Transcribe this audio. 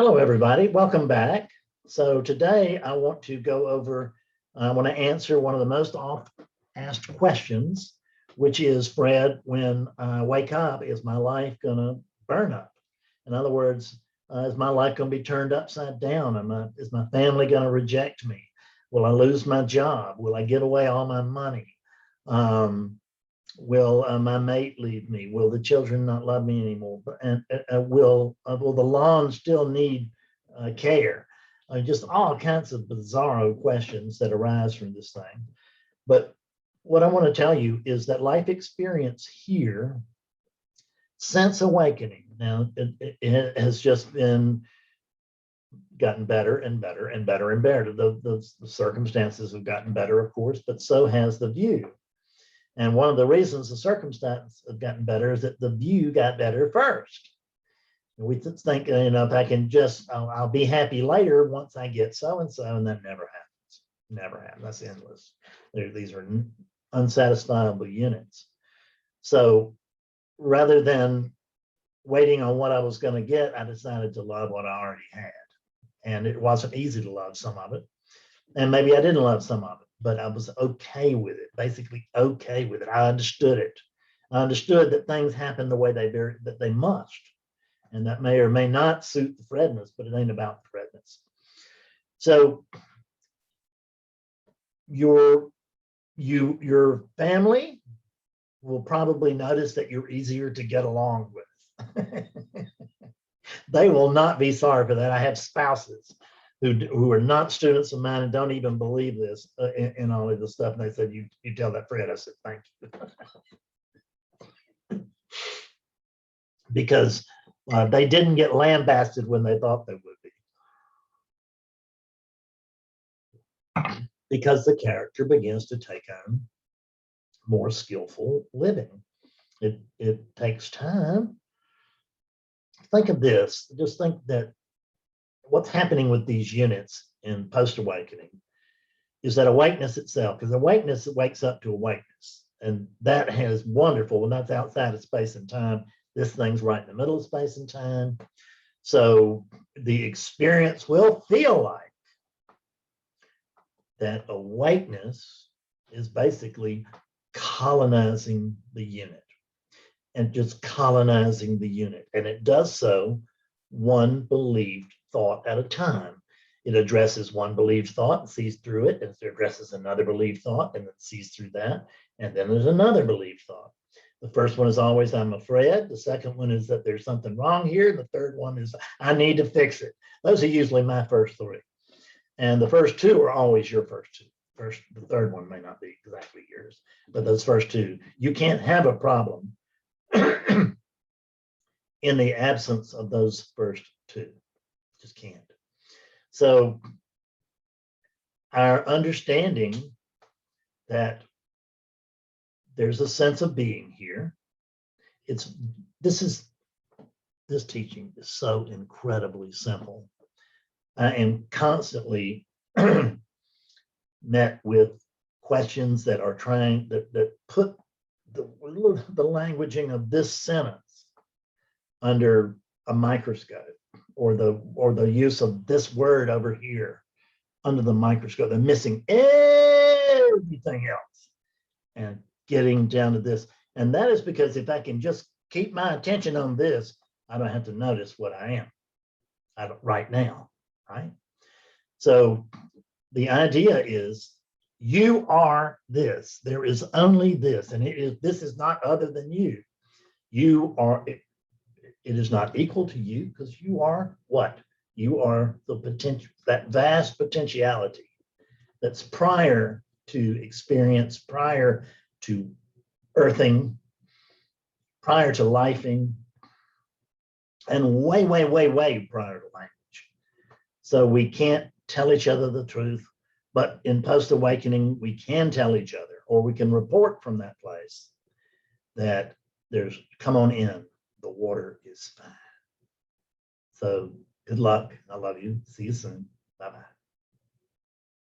Hello, everybody. Welcome back. So today I want to answer one of the most often asked questions, which is, Fred, when I wake up, is my life going to burn up? In other words, is my life going to be turned upside down? Is my family going to reject me? Will I lose my job? Will I give away all my money? Will my mate leave me? Will the children not love me anymore? And will the lawn still need care? Just all kinds of bizarro questions that arise from this thing. But what I want to tell you is that life experience here, since awakening, now it has just been gotten better and better and better and better. The circumstances have gotten better, of course, but so has the view. And one of the reasons the circumstances have gotten better is that the view got better first. And we think, if I can just, I'll be happy later once I get so-and-so, and that never happens. Never happens. That's endless. These are unsatisfiable units. So rather than waiting on what I was going to get, I decided to love what I already had. And it wasn't easy to love some of it. And maybe I didn't love some of it, but I was okay with it, basically okay with it. I understood it. I understood that things happen the way that they must. And that may or may not suit the Fredness, but it ain't about the Fredness. So your family will probably notice that you're easier to get along with. They will not be sorry for that. I have spouses who are not students of mine and don't even believe this in all of this stuff. And they said, you tell that Fred. I said, thank you. Because they didn't get lambasted when they thought they would be. Because the character begins to take on more skillful living. It takes time. Think of this. Just think that what's happening with these units in post-awakening is that awakeness itself, because awakeness wakes up to awakeness, and that is wonderful when that's outside of space and time. This thing's right in the middle of space and time. So the experience will feel like that awakeness is basically colonizing the unit and just colonizing the unit. And it does so one believed thought at a time. It addresses one believed thought and sees through it, and it addresses another believed thought and it sees through that, and then there's another believed thought. The first one is always, I'm afraid. The second one is that there's something wrong here. The third one is, I need to fix it. Those are usually my first three. And the first two are always your first two. The third one may not be exactly yours, but those first two, you can't have a problem in the absence of those first two. Just can't. So our understanding that there's a sense of being here. This teaching is so incredibly simple. I am constantly met with questions that are trying that put the languaging of this sentence under a microscope, or the use of this word over here under the microscope. They're missing everything else and getting down to this. And that is because if I can just keep my attention on this, I don't have to notice what I am right now, right? So the idea is you are this. There is only this, and this is not other than you. You are. It is not equal to you, because you are what? You are the potential, that vast potentiality that's prior to experience, prior to earthing, prior to lifing, and way, way, way, way prior to language. So we can't tell each other the truth, but in post-awakening, we can tell each other, or we can report from that place that come on in. The water is fine. So good luck. I love you. See you soon. Bye-bye.